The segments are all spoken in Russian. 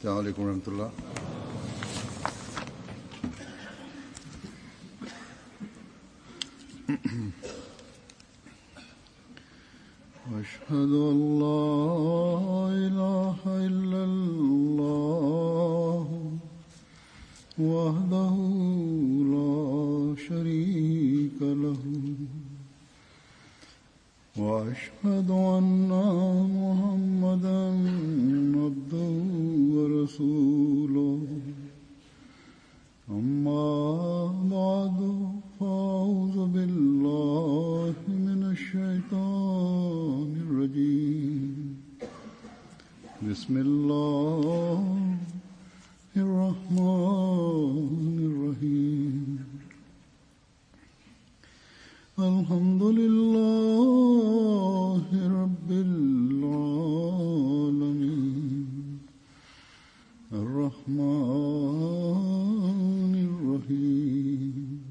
السلام عليكم ورحمة الله. أشهد أن لا إله إلا الله وحده لا شريك له وأشهد أن محمدا عبده ورسوله أما بعد فأعوذ بالله من الشيطان الرجيم بسم الله الرحمن الرحيم الحمد لله رب العالمين الرحمن الرحيم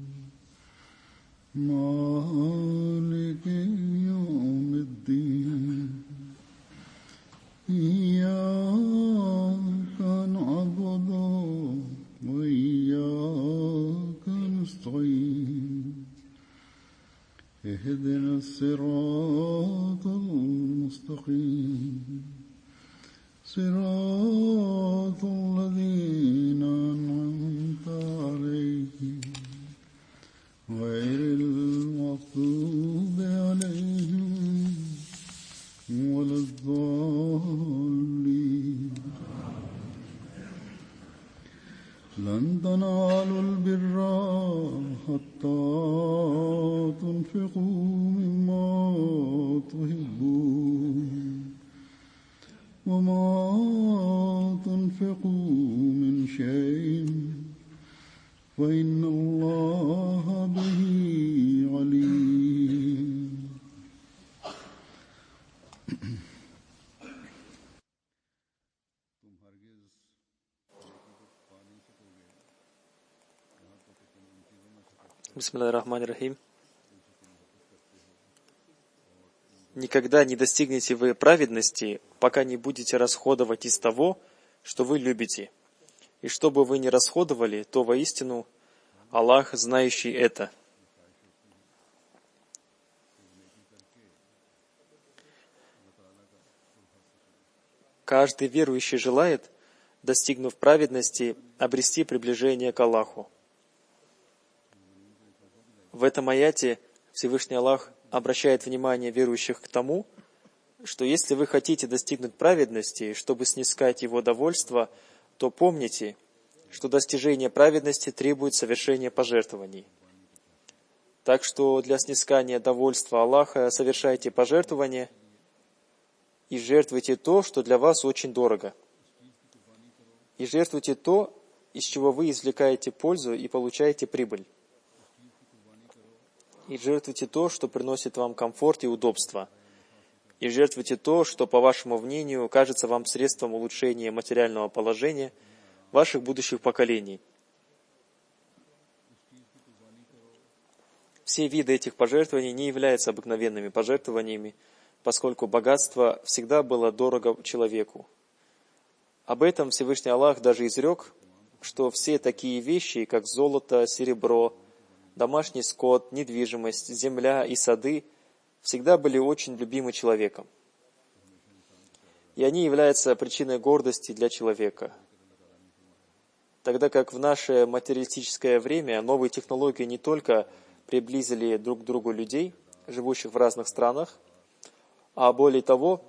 مالك يوم الدين إياك نعبد وإياك نستعين اهدنا الصراط المستقيم صراط الذين أنعمت عليهم غير المغضوب عليهم ولا الضالين لن تنالوا البر حتى تنفقوا مما تحبون وما تنفقوا من شيء فإن الله به عليم. Бисмиллахир-рахманир-рахим. Никогда не достигнете вы праведности, пока не будете расходовать из того, что вы любите. И что бы вы ни расходовали, то воистину Аллах, знающий это. Каждый верующий желает, достигнув праведности, обрести приближение к Аллаху. В этом аяте Всевышний Аллах обращает внимание верующих к тому, что если вы хотите достигнуть праведности, чтобы снискать Его довольство, то помните, что достижение праведности требует совершения пожертвований. Так что для снискания довольства Аллаха совершайте пожертвования и жертвуйте то, что для вас очень дорого. И жертвуйте то, из чего вы извлекаете пользу и получаете прибыль. И жертвуйте то, что приносит вам комфорт и удобство. И жертвуйте то, что, по вашему мнению, кажется вам средством улучшения материального положения ваших будущих поколений. Все виды этих пожертвований не являются обыкновенными пожертвованиями, поскольку богатство всегда было дорого человеку. Об этом Всевышний Аллах даже изрек, что все такие вещи, как золото, серебро, домашний скот, недвижимость, земля и сады, всегда были очень любимы человеком. И они являются причиной гордости для человека. Тогда как в наше материалистическое время новые технологии не только приблизили друг к другу людей, живущих в разных странах, а более того,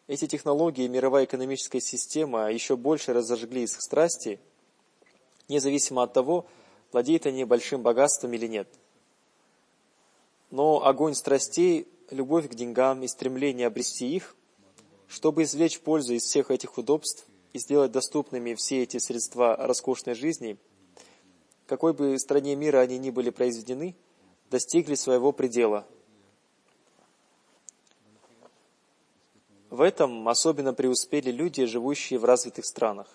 эти технологии и мировая экономическая система еще больше разожгли их страсти, независимо от того, владеют они большим богатством или нет. Но огонь страстей, любовь к деньгам и стремление обрести их, чтобы извлечь пользу из всех этих удобств и сделать доступными все эти средства роскошной жизни, какой бы стране мира они ни были произведены, достигли своего предела. В этом особенно преуспели люди, живущие в развитых странах.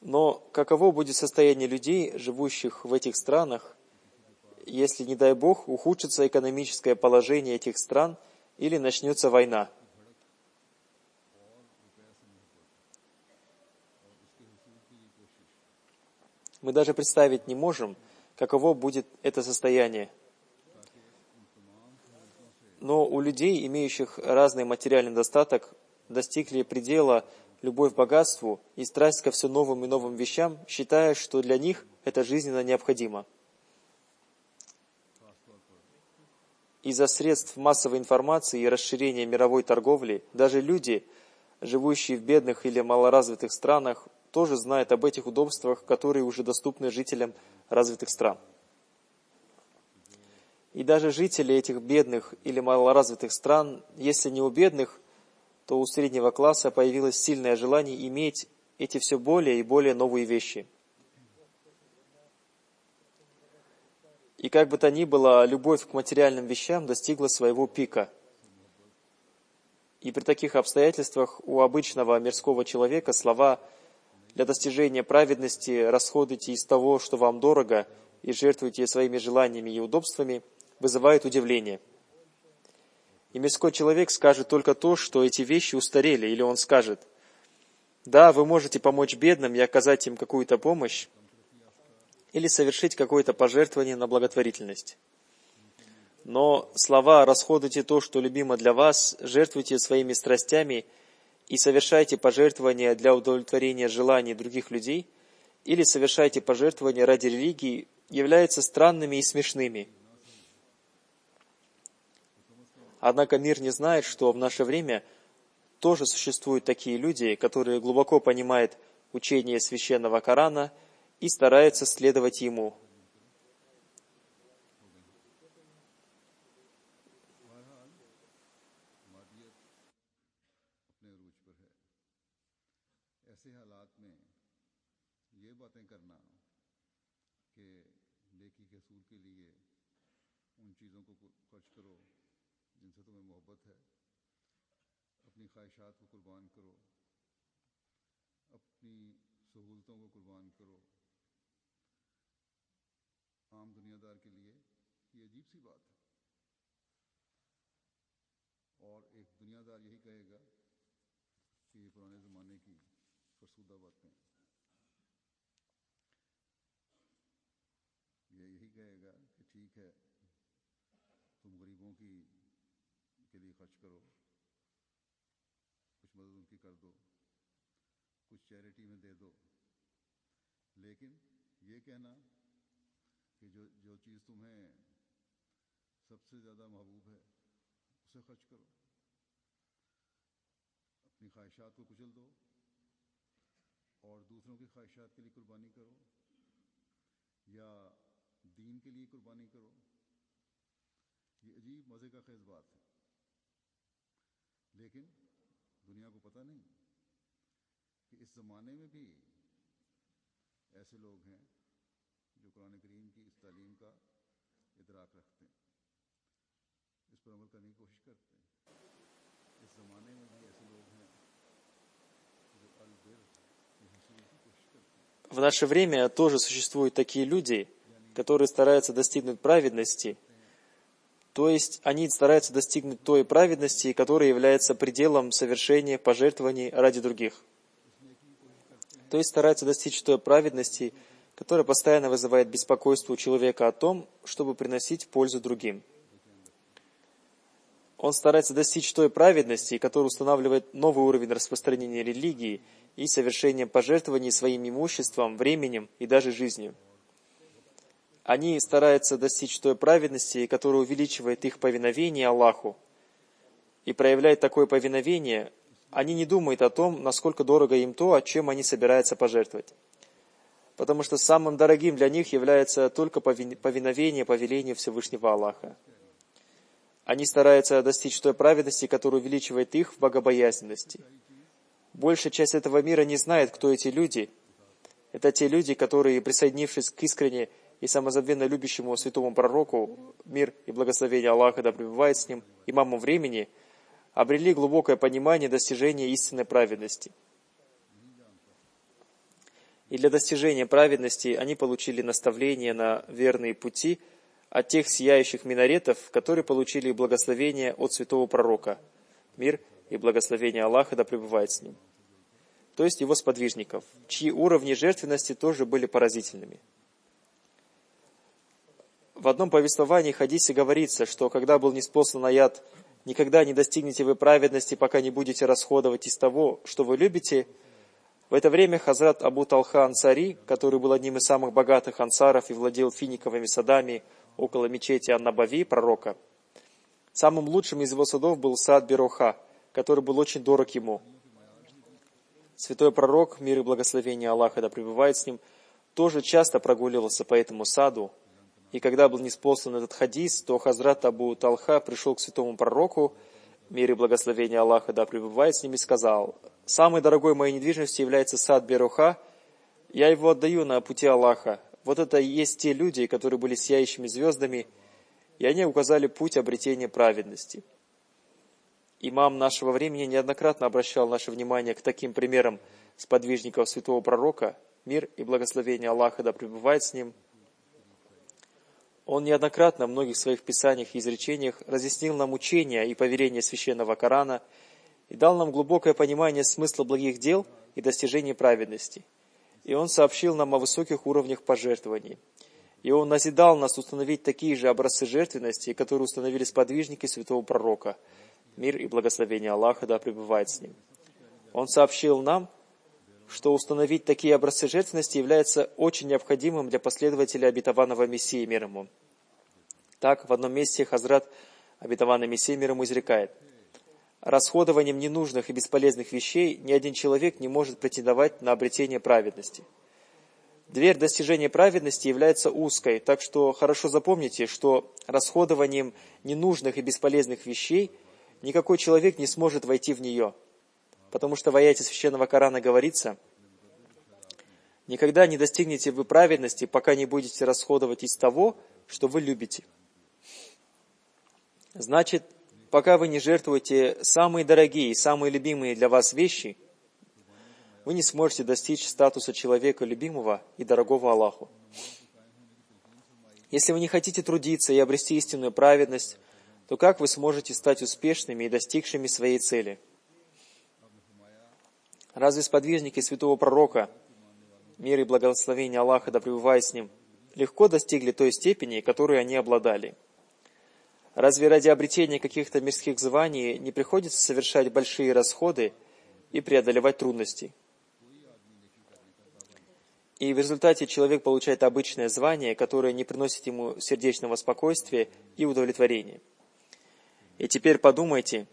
Но каково будет состояние людей, живущих в этих странах, если, не дай Бог, ухудшится экономическое положение этих стран или начнется война? Мы даже представить не можем, каково будет это состояние. Но у людей, имеющих разный материальный достаток, достигли предела любовь к богатству и страсть ко все новым и новым вещам, считая, что для них это жизненно необходимо. Из-за средств массовой информации и расширения мировой торговли, даже люди, живущие в бедных или малоразвитых странах, тоже знают об этих удобствах, которые уже доступны жителям развитых стран. И даже жители этих бедных или малоразвитых стран, если не у бедных, то у среднего класса появилось сильное желание иметь эти все более и более новые вещи. И как бы то ни было, любовь к материальным вещам достигла своего пика. И при таких обстоятельствах у обычного мирского человека слова «для достижения праведности расходуйте из того, что вам дорого, и жертвуйте своими желаниями и удобствами» вызывают удивление. И мирской человек скажет только то, что эти вещи устарели, или он скажет: «Да, вы можете помочь бедным и оказать им какую-то помощь, или совершить какое-то пожертвование на благотворительность. Но слова «расходуйте то, что любимо для вас», «жертвуйте своими страстями» и «совершайте пожертвования для удовлетворения желаний других людей» или «совершайте пожертвования ради религии» являются странными и смешными. Однако мир не знает, что в наше время тоже существуют такие люди, которые глубоко понимают учение священного Корана и стараются следовать ему. В наше время тоже существуют такие люди, которые стараются достигнуть праведности, то есть они стараются достигнуть той праведности, которая является пределом совершения пожертвований ради других. То есть стараются достичь той праведности, которая постоянно вызывает беспокойство у человека о том, чтобы приносить пользу другим. Он старается достичь той праведности, которая устанавливает новый уровень распространения религии и совершения пожертвований своим имуществом, временем и даже жизнью. Они стараются достичь той праведности, которая увеличивает их повиновение Аллаху. И проявляя такое повиновение, они не думают о том, насколько дорого им то, чем они собираются пожертвовать. Потому что самым дорогим для них является только повиновение повелению Всевышнего Аллаха. Они стараются достичь той праведности, которая увеличивает их в богобоязненности. Большая часть этого мира не знает, кто эти люди. Это те люди, которые, присоединившись к искренне и самозабвенно любящему святому пророку, мир и благословение Аллаха да пребывает с ним, имаму времени, обрели глубокое понимание достижения истинной праведности. И для достижения праведности они получили наставления на верные пути от тех сияющих минаретов, которые получили благословение от святого пророка, мир и благословение Аллаха да пребывает с ним. то есть его сподвижников, чьи уровни жертвенности тоже были поразительными. В одном повествовании хадисе говорится, что когда был ниспослан аят «Никогда не достигнете вы праведности, пока не будете расходовать из того, что вы любите», в это время Хазрат Абу Талха Ансари, который был одним из самых богатых ансаров и владел финиковыми садами около мечети Ан-Набави, пророка, самым лучшим из его садов был сад Бироха, который был очень дорог ему. Святой пророк, мир и благословение Аллаха да пребывает с ним, тоже часто прогуливался по этому саду, и когда был ниспослан этот хадис, то Хазрат Абу Талха пришел к святому пророку, мир и благословение Аллаха да пребывает с ним, и сказал: «Самой дорогой моей недвижимостью является сад Бироха, я его отдаю на пути Аллаха. Вот это и есть те люди, которые были сияющими звездами, и они указали путь обретения праведности». Имам нашего времени неоднократно обращал наше внимание к таким примерам сподвижников святого пророка, мир и благословение Аллаха да пребывает с ним. Он неоднократно в многих своих писаниях и изречениях разъяснил нам учения и поверения священного Корана и дал нам глубокое понимание смысла благих дел и достижения праведности. И он сообщил нам о высоких уровнях пожертвований. И он назидал нас установить такие же образцы жертвенности, которые установили сподвижники святого пророка. Мир и благословение Аллаха да пребывает с ним. Он сообщил нам, что установить такие образцы жертвенности является очень необходимым для последователей обетованного Мессии, мир ему. Так, в одном месте Хазрат обетованный Мессия, мир ему, изрекает: «Расходованием ненужных и бесполезных вещей ни один человек не может претендовать на обретение праведности». Дверь достижения праведности является узкой, так что хорошо запомните, что расходованием ненужных и бесполезных вещей никакой человек не сможет войти в нее. Потому что в аяте Священного Корана говорится: «Никогда не достигнете вы праведности, пока не будете расходовать из того, что вы любите». Значит, пока вы не жертвуете самые дорогие и самые любимые для вас вещи, вы не сможете достичь статуса человека любимого и дорогого Аллаху. Если вы не хотите трудиться и обрести истинную праведность, то как вы сможете стать успешными и достигшими своей цели? Разве сподвижники святого пророка, мир и благословение Аллаха да пребывает с ним, легко достигли той степени, которой они обладали? Разве ради обретения каких-то мирских званий не приходится совершать большие расходы и преодолевать трудности? И в результате человек получает обычное звание, которое не приносит ему сердечного спокойствия и удовлетворения. И теперь подумайте,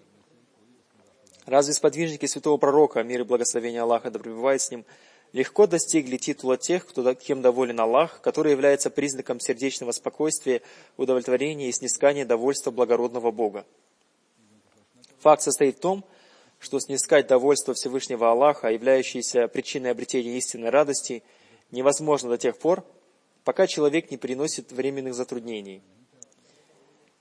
разве сподвижники святого пророка, мир и благословение Аллаха да пребывает с ним, легко достигли титула тех, кем доволен Аллах, который является признаком сердечного спокойствия, удовлетворения и снискания довольства благородного Бога? Факт состоит в том, что снискать довольство Всевышнего Аллаха, являющееся причиной обретения истинной радости, невозможно до тех пор, пока человек не приносит временных затруднений.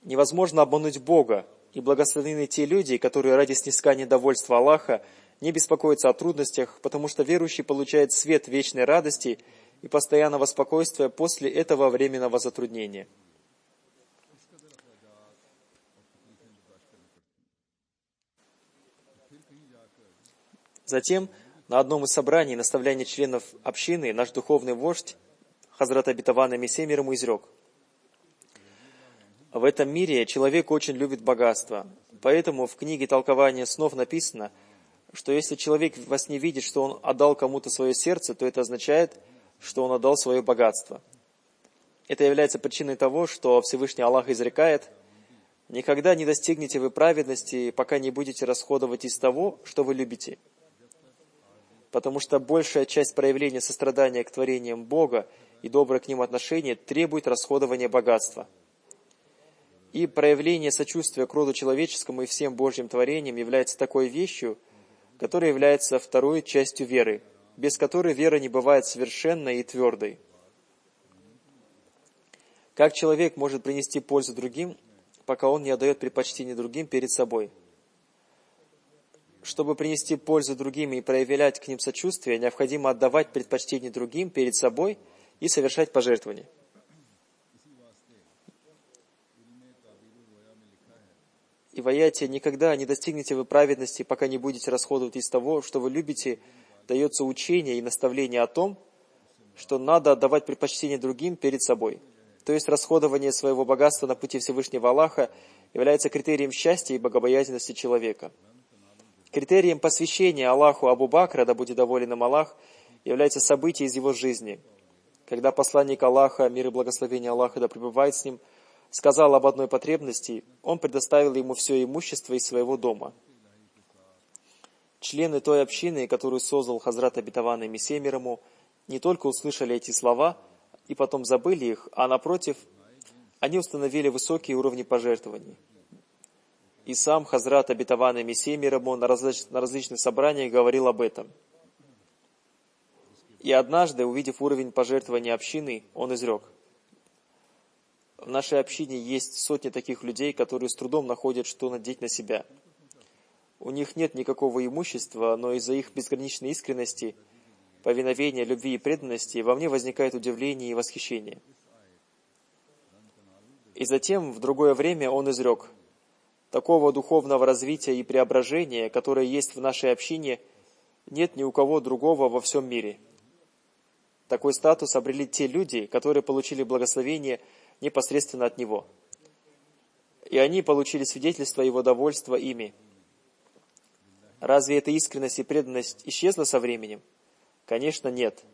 Невозможно обмануть Бога, и благословенны те люди, которые ради снискания довольства Аллаха не беспокоятся о трудностях, потому что верующий получает свет вечной радости и постоянного спокойствия после этого временного затруднения. Затем, на одном из собраний наставления членов общины, наш духовный вождь, Хазрат обетованный Мессия, мир ему, изрек: «В этом мире человек очень любит богатство. Поэтому в книге толкования снов написано, что если человек во сне видит, что он отдал кому-то свое сердце, то это означает, что он отдал свое богатство». Это является причиной того, что Всевышний Аллах изрекает: «Никогда не достигнете вы праведности, пока не будете расходовать из того, что вы любите». Потому что большая часть проявления сострадания к творениям Бога и доброе к ним отношение требует расходования богатства. И проявление сочувствия к роду человеческому и всем Божьим творениям является такой вещью, которая является второй частью веры, без которой вера не бывает совершенной и твердой. Как человек может принести пользу другим, пока он не отдает предпочтение другим перед собой? Чтобы принести пользу другим и проявлять к ним сочувствие, необходимо отдавать предпочтение другим перед собой и совершать пожертвования. И в аяте «Никогда не достигнете вы праведности, пока не будете расходовать из того, что вы любите», дается учение и наставление о том, что надо отдавать предпочтение другим перед собой. То есть расходование своего богатства на пути Всевышнего Аллаха является критерием счастья и богобоязненности человека. Критерием посвящения Аллаху Абу Бакра, да будет доволен им Аллах, является событие из его жизни. Когда посланник Аллаха, мир и благословение Аллаха да пребывает с ним, сказал об одной потребности, он предоставил ему все имущество из своего дома. Члены той общины, которую создал Хазрат обетованный Мессия мир ему, не только услышали эти слова и потом забыли их, а напротив, они установили высокие уровни пожертвований. И сам Хазрат обетованный Мессия мир ему на различных собраниях говорил об этом. И однажды, увидев уровень пожертвования общины, он изрек: в нашей общине есть сотни таких людей, которые с трудом находят, что надеть на себя. У них нет никакого имущества, но из-за их безграничной искренности, повиновения, любви и преданности во мне возникает удивление и восхищение. И затем, в другое время, он изрек: такого духовного развития и преображения, которое есть в нашей общине, нет ни у кого другого во всем мире. Такой статус обрели те люди, которые получили благословение непосредственно от Него. И они получили свидетельство Его довольства ими. Разве эта искренность и преданность исчезла со временем? Конечно, нет.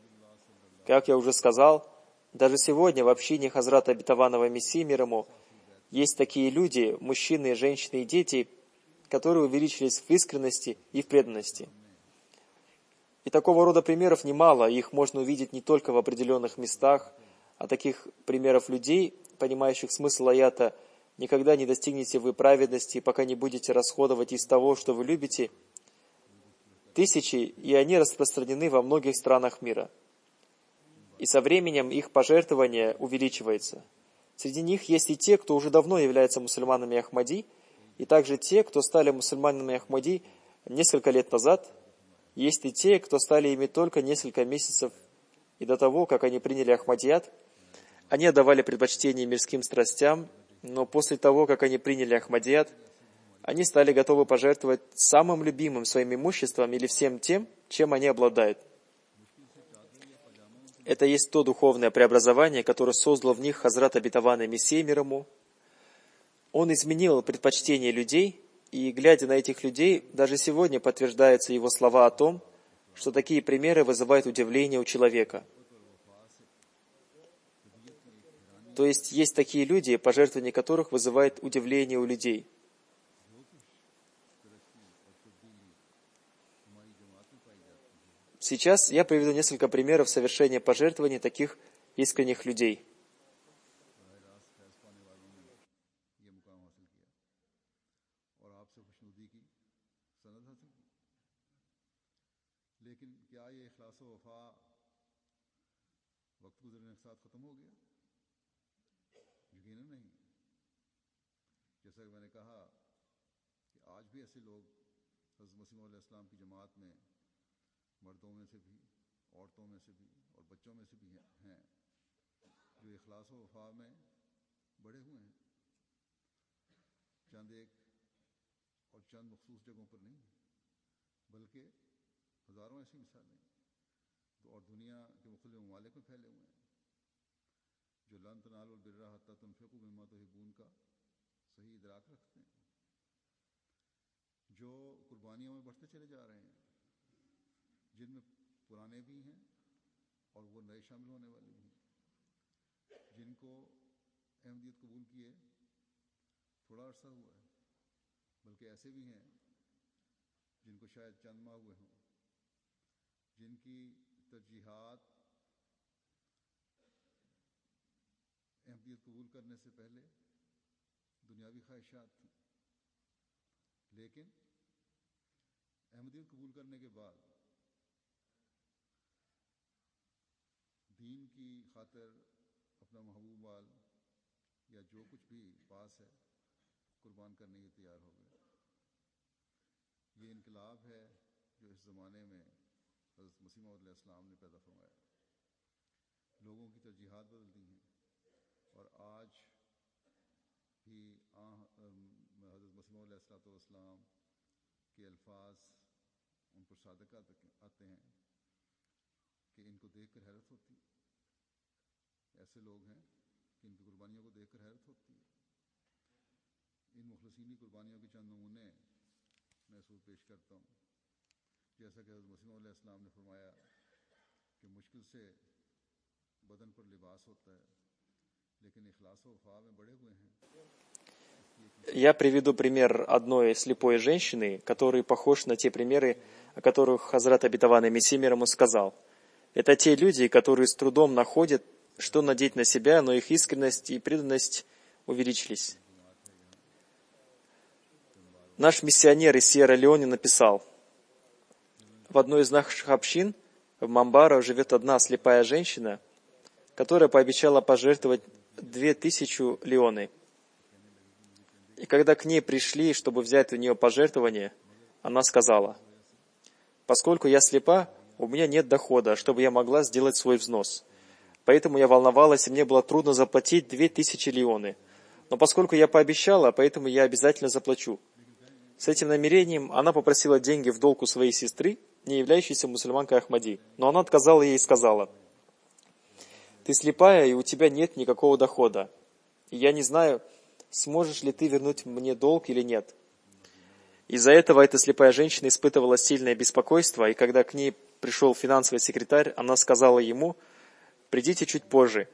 Как я уже сказал, даже сегодня в общине Хазрата обетованного Мессии мир ему есть такие люди, мужчины, женщины и дети, которые увеличились в искренности и в преданности. И такого рода примеров немало, их можно увидеть не только в определенных местах, а таких примеров людей, понимающих смысл аята «Никогда не достигнете вы праведности, пока не будете расходовать из того, что вы любите», тысячи, и они распространены во многих странах мира. И со временем их пожертвование увеличивается. Среди них есть и те, кто уже давно являются мусульманами Ахмади, и также те, кто стали мусульманами Ахмади несколько лет назад. Есть и те, кто стали ими только несколько месяцев, и до того, как они приняли Ахмадият, они отдавали предпочтение мирским страстям, но после того, как они приняли Ахмадият, они стали готовы пожертвовать самым любимым своим имуществом или всем тем, чем они обладают. Это есть то духовное преобразование, которое создало в них Хазрат обетованный Мессия мир ему. Он изменил предпочтение людей, и, глядя на этих людей, даже сегодня подтверждаются его слова о том, что такие примеры вызывают удивление у человека. То есть такие люди, пожертвование которых вызывает удивление у людей. Сейчас я приведу несколько примеров совершения пожертвований таких искренних людей. मर्दों में से भी, औरतों में से भी और बच्चों में से भी हैं जो इखलास व वफा में बड़े हुए हैं। चंद एक और चंद मखसूस जगहों पर नहीं, बल्कि हज़ारों ऐसी मिसालें तो और दुनिया के मुख्तलिफ ममालिक में फैले हुए हैं जो लन तनालुल बिर्रा हत्ता तुनफिकू मिम्मा तुहिब्बून का सही इदराक रखते हैं, जो कुर्बानियों में बढ़ते चले जा रहे हैं, जिनमें पुराने भी हैं और वो नए शामिल होने वाले भी हैं, जिनको अहमदियत कबूल किए थोड़ा अरसा हुआ है, बल्कि ऐसे भी हैं जिनको शायद चंद माह हुए हों, जिनकी तरजीहात अहमदियत कबूल करने से पहले दुनियावी ख्वाहिशात थीं, लेकिन अहमदियत कबूल करने के बाद दीन की खातिर अपना महबूब वाल या जो कुछ भी पास है कुर्बान करने के तैयार हो गए। ये इनकलाब है जो इस ज़माने में हज़रत मसीह मौऊद अलैहिस्सलाम ने पैदा फरमाया। लोगों की तरजीहात बदलती हैं और आज भी हज़रत मसीह मौऊद अलैहिस्सलाम के अल्फाज उन पर सादक आते हैं कि इनको देखकर हैरत होती है। ऐसे लोग हैं कि इनकी कुर्बानियों को देखकर हैरत होती है। इन मुखलसीनी कुर्बानियों के चंद नमूने मैं सूर पेश करता हूँ। जैसा कि हज़रत मसीह मौऊद अलैहिस्सलाम ने फरमाया कि मुश्किल से बदन पर लिबास होता है, लेकिन इखलास व वफा में बड़े हुए हैं। Я приведу пример одной слепой женщины, который похож на те примеры, о которых Хазрат Обетованный Мессия мир ему сказал. Это те люди, которые с трудом находят, что надеть на себя, но их искренность и преданность увеличились. Наш миссионер из Сьерра-Леоне написал: в одной из наших общин в Мамбаро живет одна слепая женщина, которая пообещала пожертвовать 2000 леоны. И когда к ней пришли, чтобы взять у нее пожертвование, она сказала: поскольку я слепа, у меня нет дохода, чтобы я могла сделать свой взнос. Поэтому я волновалась, и мне было трудно заплатить 2000 леоны. Но поскольку я пообещала, поэтому я обязательно заплачу. С этим намерением она попросила деньги в долг у своей сестры, не являющейся мусульманкой Ахмади. Но она отказала ей и сказала: ты слепая, и у тебя нет никакого дохода. И я не знаю, сможешь ли ты вернуть мне долг или нет. Из-за этого эта слепая женщина испытывала сильное беспокойство, и когда к ней пришел финансовый секретарь, она сказала ему: придите чуть позже.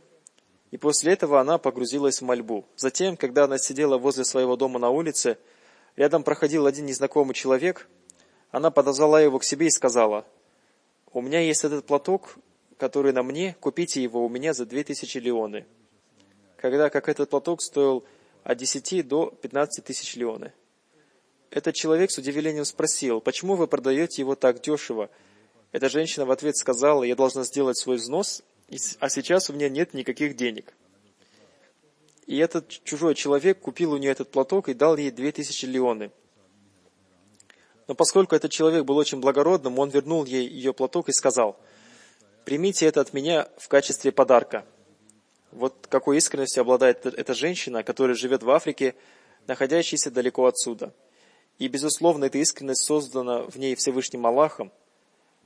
И после этого она погрузилась в мольбу. Затем, когда она сидела возле своего дома на улице, рядом проходил один незнакомый человек. Она подозвала его к себе и сказала: у меня есть этот платок, который на мне, купите его у меня за 2000 леоны. Как этот платок стоил от 10 до 15 тысяч леоны. Этот человек с удивлением спросил: почему вы продаете его так дешево? Эта женщина в ответ сказала: я должна сделать свой взнос, а сейчас у меня нет никаких денег. И этот чужой человек купил у нее этот платок и дал ей 2000 леоны. Но поскольку этот человек был очень благородным, он вернул ей ее платок и сказал: примите это от меня в качестве подарка. Вот какой искренностью обладает эта женщина, которая живет в Африке, находящаяся далеко отсюда. И, безусловно, эта искренность создана в ней Всевышним Аллахом.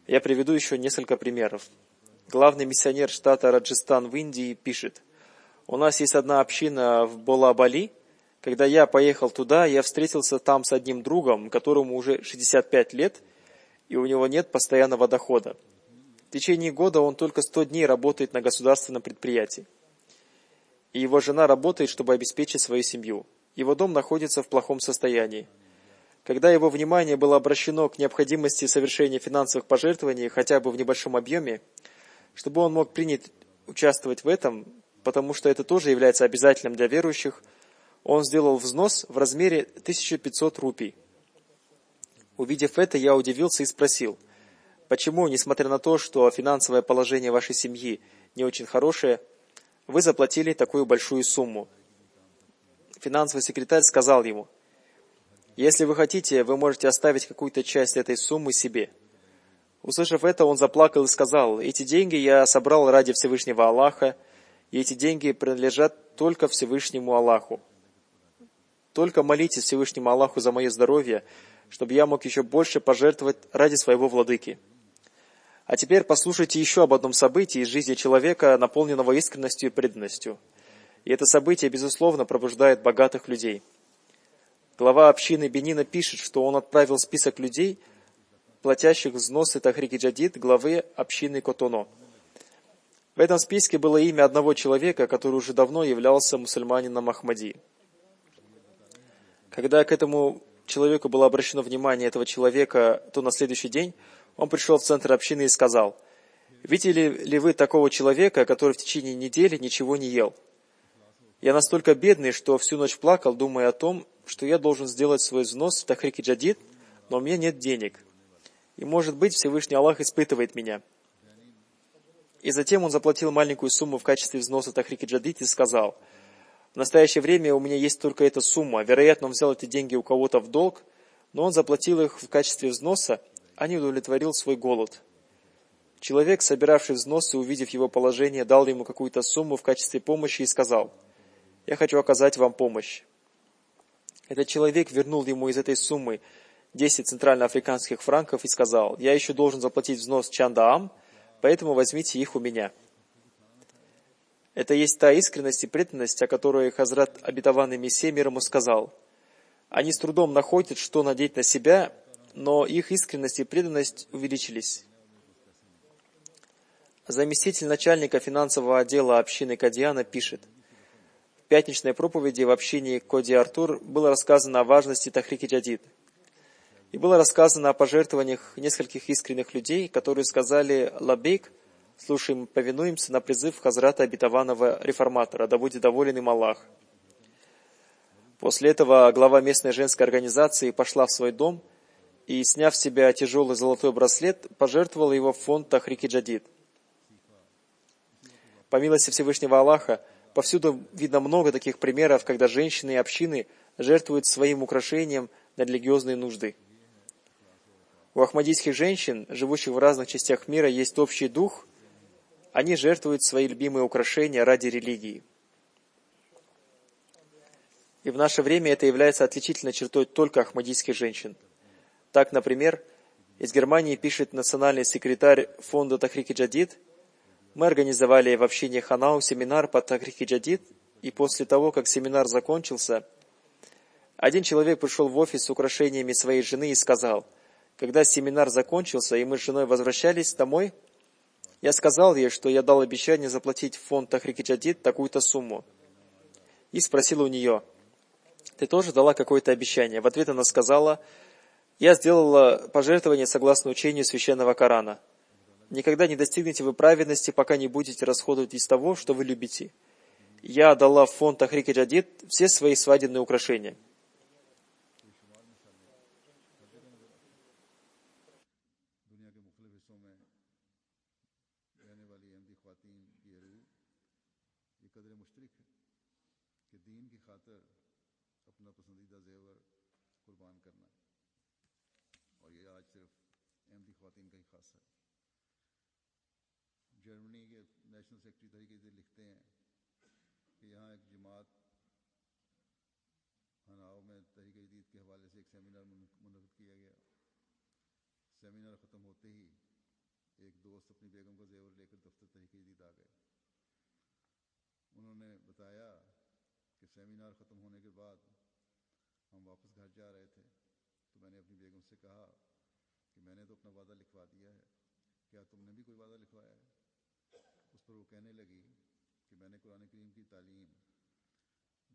Я приведу еще несколько примеров. Главный миссионер штата Раджастан в Индии пишет: у нас есть одна община в Болабали. Когда я поехал туда, я встретился там с одним другом, которому уже 65 лет, и у него нет постоянного дохода. В течение года он только 100 дней работает на государственном предприятии. И его жена работает, чтобы обеспечить свою семью. Его дом находится в плохом состоянии. Когда его внимание было обращено к необходимости совершения финансовых пожертвований хотя бы в небольшом объеме, чтобы он мог участвовать в этом, потому что это тоже является обязательным для верующих, он сделал взнос в размере 1500 рупий. Увидев это, я удивился и спросил: почему, несмотря на то, что финансовое положение вашей семьи не очень хорошее, вы заплатили такую большую сумму? Финансовый секретарь сказал ему: если вы хотите, вы можете оставить какую-то часть этой суммы себе. Услышав это, он заплакал и сказал: эти деньги я собрал ради Всевышнего Аллаха, и эти деньги принадлежат только Всевышнему Аллаху. Только молитесь Всевышнему Аллаху за мое здоровье, чтобы я мог еще больше пожертвовать ради своего владыки. А теперь послушайте еще об одном событии из жизни человека, наполненного искренностью и преданностью. И это событие, безусловно, пробуждает богатых людей. Глава общины Бенина пишет, что он отправил список людей, платящих взносы Тахрик Джадид, главы общины Котоно. В этом списке было имя одного человека, который уже давно являлся мусульманином Ахмади. Когда к этому человеку было обращено внимание этого человека, то на следующий день он пришел в центр общины и сказал: видели ли вы такого человека, который в течение недели ничего не ел? Я настолько бедный, что всю ночь плакал, думая о том, что я должен сделать свой взнос в Тахрик Джадид, но у меня нет денег. И, может быть, Всевышний Аллах испытывает меня. И затем он заплатил маленькую сумму в качестве взноса Тахрик Джадид и сказал: в настоящее время у меня есть только эта сумма. Вероятно, он взял эти деньги у кого-то в долг, но он заплатил их в качестве взноса, а не удовлетворил свой голод. Человек, собиравший взносы, увидев его положение, дал ему какую-то сумму в качестве помощи и сказал: я хочу оказать вам помощь. Этот человек вернул ему из этой суммы 10 центральноафриканских франков и сказал: «Я еще должен заплатить взнос Чандаам, поэтому возьмите их у меня». Это есть та искренность и преданность, о которой Хазрат Обетованный Мессия мир ему сказал: «Они с трудом находят, что надеть на себя, но их искренность и преданность увеличились». Заместитель начальника финансового отдела общины Кадьяна пишет: в пятничной проповеди в общине Коди Артур было рассказано о важности Тахрики Джадид. И было рассказано о пожертвованиях нескольких искренних людей, которые сказали: «Лабейк, слушаем, повинуемся на призыв Хазрата Обетованного Реформатора, да будет доволен им Аллах». После этого глава местной женской организации пошла в свой дом и, сняв с себя тяжелый золотой браслет, пожертвовала его в фонд Тахрики Джадид. По милости Всевышнего Аллаха, повсюду видно много таких примеров, когда женщины и общины жертвуют своим украшением на религиозные нужды. У ахмадийских женщин, живущих в разных частях мира, есть общий дух. Они жертвуют свои любимые украшения ради религии. И в наше время это является отличительной чертой только ахмадийских женщин. Так, например, из Германии пишет национальный секретарь фонда Тахрики Джадид: «Мы организовали в общине Ханау семинар по Тахрики Джадид, и после того, как семинар закончился, один человек пришел в офис с украшениями своей жены и сказал: когда семинар закончился, и мы с женой возвращались домой, я сказал ей, что я дал обещание заплатить в фонд Тахрики Джадид такую-то сумму. И спросил у нее: ты тоже дала какое-то обещание? В ответ она сказала: я сделала пожертвование согласно учению Священного Корана. Никогда не достигнете вы праведности, пока не будете расходовать из того, что вы любите. Я отдала в фонд Тахрики Джадид все свои свадебные украшения». जर्मनी के नेशनल सेक्रेटरी तरीके से लिखते हैं कि यहाँ एक जमात हनाओ में तहरीक जदीद के हवाले से एक सेमिनार मुनक़िद किया गया। सेमिनार ख़त्म होते ही एक दोस्त अपनी बेगम का जेवर लेकर दफ्तर तहरीक जदीद आ गए। उन्होंने बताया कि सेमिनार ख़त्म होने के बाद हम वापस घर जा रहे थे, तो मैंने अपनी बेगम से कहा कि मैंने तो अपना वादा लिखवा दिया है, क्या तुमने भी कोई वादा लिखवाया है? उस पर वो कहने लगी कि मैंने कुरान करीम की तालीम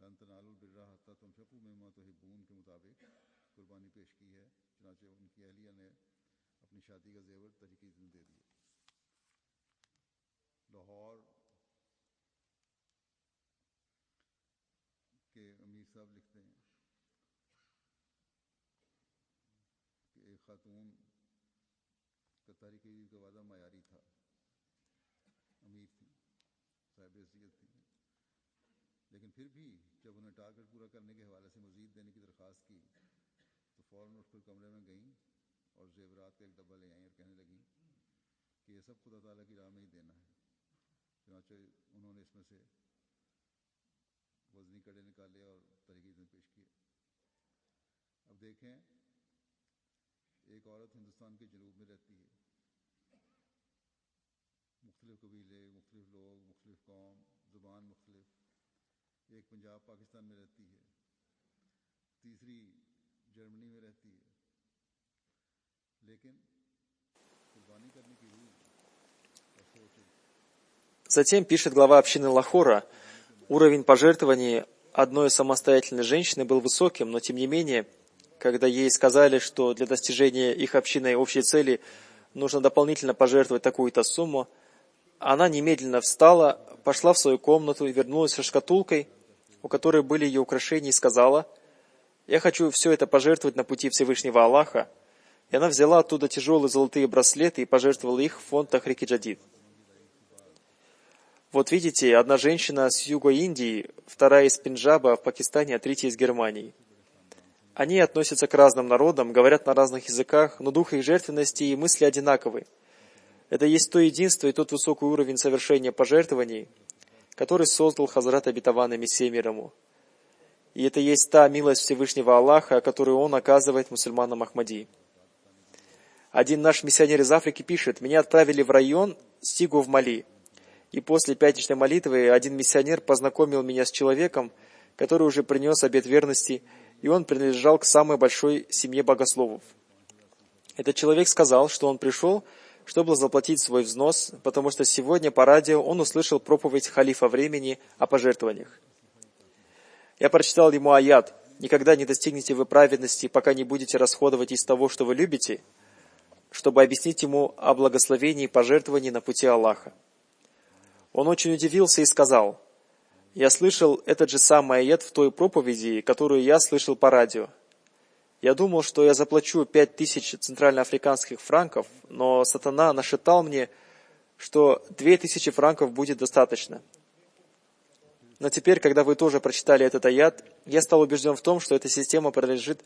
लन तनालुल बिर्रा हत्ता तुनफ़िक़ू मिम्मा तुहिब्बून के मुताबिक कुर्बानी पेश की है। चुनांचे उनकी अहलिया ने अपनी शादी का जेवर तहरीक जदीद दे दिया। लाहौर के अमीर साहब लिखते हैं कि एक खातून का तहरीक जदीद का वादा मायारी था, अमीर थी, साहिब हैसियत थी, लेकिन फिर भी जब उन्हें टारगेट पूरा करने के हवाले से मज़ीद देने की दरख्वास्त की तो फ़ौरन उठकर कमरे में गईं और जेवरात का एक डब्बा ले आईं और कहने लगीं कि ये सब खुदा ताला की राह में ही देना है। चुनांचे उन्होंने इसमें से वज़नी कड़े निकाले और तहरीक में पेश किए। अब देखें, एक औरत हिंदुस्तान के जनूब में रहती है, मुख्तलिफ कबीले, मुख्तलिफ लोग, मुख्तलिफ कौम, ज़ुबान मुख्तलिफ, एक पंजाब पाकिस्तान में रहती है, तीसरी जर्मनी में रहती है, लेकिन कुर्बानी करने की रूह और सोच। Затем пишет глава общины Лахора: уровень пожертвований одной самостоятельной женщины был высоким, но тем не менее, когда ей сказали, что для достижения их общиной общей цели нужно дополнительно пожертвовать такую-то сумму, она немедленно встала, пошла в свою комнату и вернулась со шкатулкой, у которой были ее украшения, и сказала: «Я хочу все это пожертвовать на пути Всевышнего Аллаха». И она взяла оттуда тяжелые золотые браслеты и пожертвовала их в фонд Тахрики Джадид. Вот видите, одна женщина с юга Индии, вторая из Пенджаба в Пакистане, а третья из Германии. Они относятся к разным народам, говорят на разных языках, но дух их жертвенности и мысли одинаковы. Это есть то единство и тот высокий уровень совершения пожертвований, который создал Хазрат Обетованный Мессия мир ему. И это есть та милость Всевышнего Аллаха, которую Он оказывает мусульманам Ахмадии. Один наш миссионер из Африки пишет: «Меня отправили в район Сигу в Мали. И после пятничной молитвы один миссионер познакомил меня с человеком, который уже принес обет верности, и он принадлежал к самой большой семье богословов. Этот человек сказал, что он пришел, чтобы заплатить свой взнос, потому что сегодня по радио он услышал проповедь халифа времени о пожертвованиях. Я прочитал ему аят: «Никогда не достигнете вы праведности, пока не будете расходовать из того, что вы любите», чтобы объяснить ему о благословении пожертвований на пути Аллаха. Он очень удивился и сказал: «Я слышал этот же самый аят в той проповеди, которую я слышал по радио. Я думал, что я заплачу 5000 центральноафриканских франков, но сатана нашептал мне, что 2000 франков будет достаточно. Но теперь, когда вы тоже прочитали этот аят, я стал убежден в том, что эта система принадлежит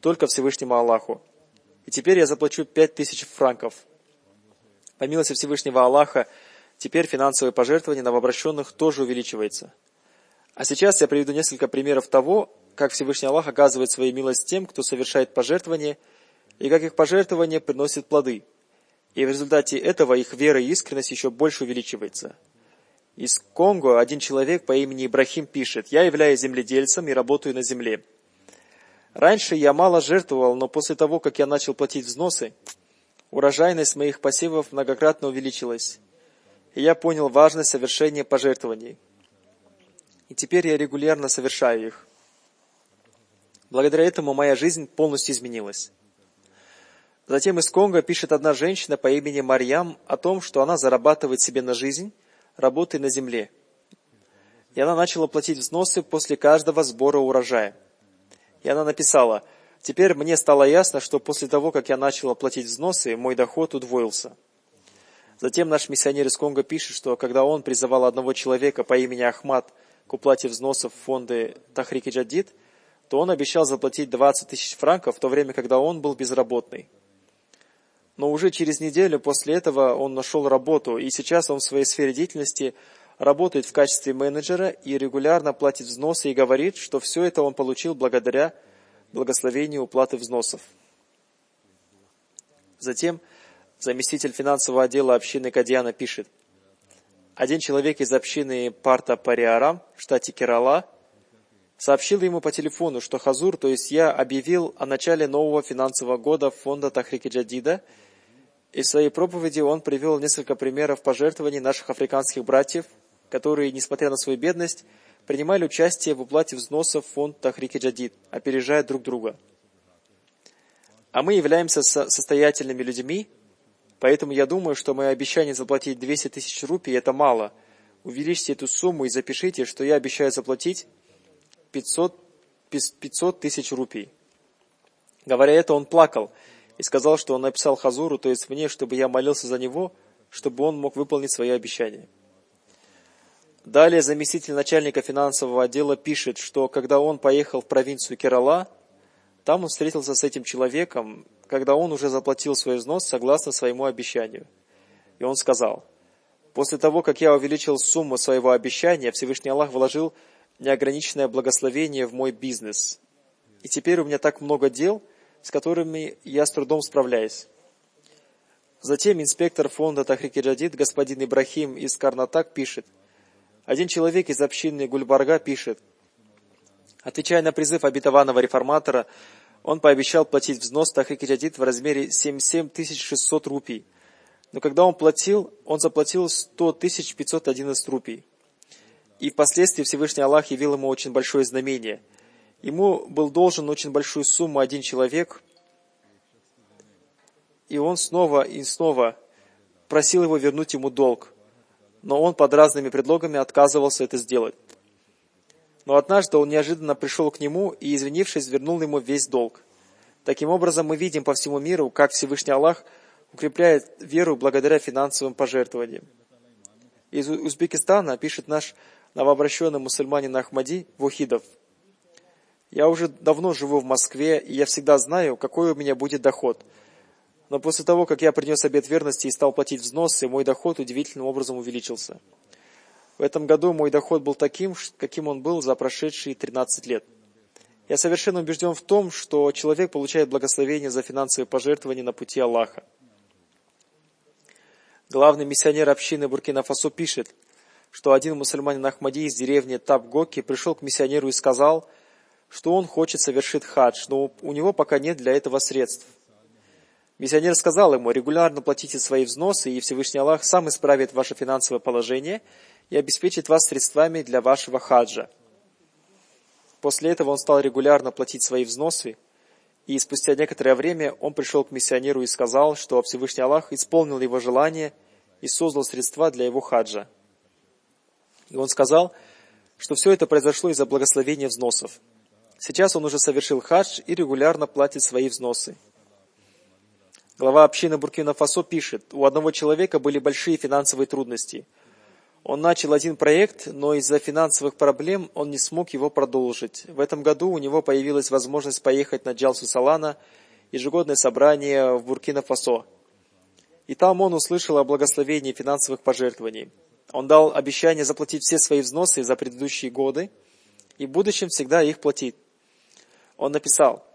только Всевышнему Аллаху. И теперь я заплачу 5000 франков. По милости Всевышнего Аллаха, теперь финансовые пожертвования новообращенных тоже увеличивается. А сейчас я приведу несколько примеров того, как Всевышний Аллах оказывает свою милость тем, кто совершает пожертвования, и как их пожертвования приносят плоды. И в результате этого их вера и искренность еще больше увеличивается. Из Конго один человек по имени Ибрахим пишет: «Я являюсь земледельцем и работаю на земле. Раньше я мало жертвовал, но после того, как я начал платить взносы, урожайность моих посевов многократно увеличилась. И я понял важность совершения пожертвований. И теперь я регулярно совершаю их. Благодаря этому моя жизнь полностью изменилась». Затем из Конго пишет одна женщина по имени Марьям о том, что она зарабатывает себе на жизнь, работая на земле. И она начала платить взносы после каждого сбора урожая. И она написала: «Теперь мне стало ясно, что после того, как я начала платить взносы, мой доход удвоился». Затем наш миссионер из Конго пишет, что когда он призывал одного человека по имени Ахмад к уплате взносов в фонды Тахрик и Джадид, то он обещал заплатить 20 000 франков, в то время, когда он был безработный. Но уже через неделю после этого он нашел работу, и сейчас он в своей сфере деятельности работает в качестве менеджера и регулярно платит взносы и говорит, что все это он получил благодаря благословению уплаты взносов. Затем заместитель финансового отдела общины Кадьяна пишет: «Один человек из общины Парта Париарам в штате Керала сообщил ему по телефону, что Хазур, то есть я, объявил о начале нового финансового года фонда Тахрик и Джадида, и в своей проповеди он привел несколько примеров пожертвований наших африканских братьев, которые, несмотря на свою бедность, принимали участие в уплате взносов в фонд Тахрик и Джадид, опережая друг друга. А мы являемся состоятельными людьми, поэтому я думаю, что мое обещание заплатить 200 000 рупий – это мало. Увеличьте эту сумму и запишите, что я обещаю заплатить 500 000 рупий». Говоря это, он плакал и сказал, что он написал Хазуру, то есть мне, чтобы я молился за него, чтобы он мог выполнить свое обещание. Далее заместитель начальника финансового отдела пишет, что когда он поехал в провинцию Керала, там он встретился с этим человеком, когда он уже заплатил свой взнос согласно своему обещанию. И он сказал: «После того, как я увеличил сумму своего обещания, Всевышний Аллах вложил неограниченное благословение в мой бизнес. И теперь у меня так много дел, с которыми я с трудом справляюсь». Затем инспектор фонда Тахрик и Джадид господин Ибрахим из Карнатак пишет: один человек из общины Гульбарга пишет: отвечая на призыв обетованного реформатора, он пообещал платить взнос Тахрик и Джадид в размере 77 600 рупий. Но когда он заплатил 100 511 рупий. И впоследствии Всевышний Аллах явил ему очень большое знамение. Ему был должен очень большую сумму один человек, и он снова и снова просил его вернуть ему долг. Но он под разными предлогами отказывался это сделать. Но однажды он неожиданно пришел к нему и, извинившись, вернул ему весь долг. Таким образом, мы видим по всему миру, как Всевышний Аллах укрепляет веру благодаря финансовым пожертвованиям. Из Узбекистана пишет наш новообращенный мусульманин Ахмади Вухидов: «Я уже давно живу в Москве, и я всегда знаю, какой у меня будет доход. Но после того, как я принес обет верности и стал платить взносы, мой доход удивительным образом увеличился. В этом году мой доход был таким, каким он был за прошедшие 13 лет. Я совершенно убежден в том, что человек получает благословение за финансовые пожертвования на пути Аллаха. Главный миссионер общины Буркина-Фасо пишет, что один мусульманин Ахмади из деревни Табгоки пришел к миссионеру и сказал, что он хочет совершить хадж, но у него пока нет для этого средств. Миссионер сказал ему: регулярно платите свои взносы, и Всевышний Аллах сам исправит ваше финансовое положение и обеспечит вас средствами для вашего хаджа. После этого он стал регулярно платить свои взносы, и спустя некоторое время он пришел к миссионеру и сказал, что Всевышний Аллах исполнил его желание и создал средства для его хаджа. И он сказал, что все это произошло из-за благословения взносов. Сейчас он уже совершил хадж и регулярно платит свои взносы. Глава общины Буркина-Фасо пишет, у одного человека были большие финансовые трудности. Он начал один проект, но из-за финансовых проблем он не смог его продолжить. В этом году у него появилась возможность поехать на Джалсу Салана, ежегодное собрание в Буркина-Фасо. И там он услышал о благословении финансовых пожертвований. Он дал обещание заплатить все свои взносы за предыдущие годы и в будущем всегда их платить. Он написал: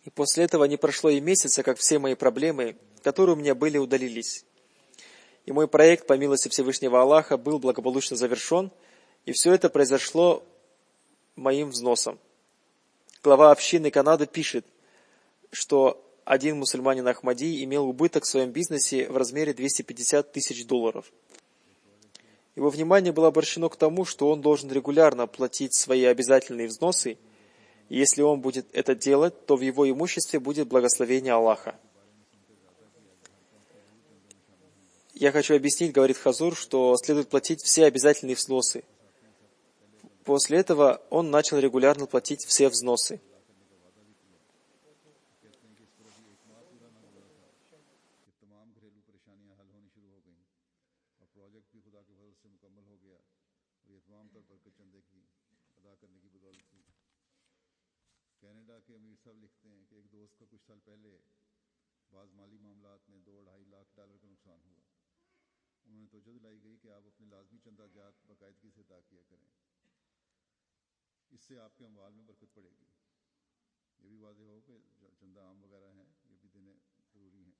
«И после этого не прошло и месяца, как все мои проблемы, которые у меня были, удалились. И мой проект, по милости Всевышнего Аллаха, был благополучно завершен, и все это произошло моим взносом». Глава общины Канады пишет, что один мусульманин Ахмади имел убыток в своем бизнесе в размере $250 тысяч. Его внимание было обращено к тому, что он должен регулярно платить свои обязательные взносы, и если он будет это делать, то в его имуществе будет благословение Аллаха. Я хочу объяснить, говорит Хазур, что следует платить все обязательные взносы. После этого он начал регулярно платить все взносы. कनाडा के अमीर साहब लिखते हैं कि एक दोस्त का कुछ साल पहले बाज़ माली मामलात में $2-2.5 लाख का नुकसान हुआ। उन्होंने तवज्जो दिलाई गई कि आप अपने लाजमी चंदा जात बाकायदगी से अदा किया करें, इससे आपके अमवाल में बरकत पड़ेगी। ये भी वाज़ेह हो कि चंदा आम वगैरह हैं, ये भी देने ज़रूरी हैं।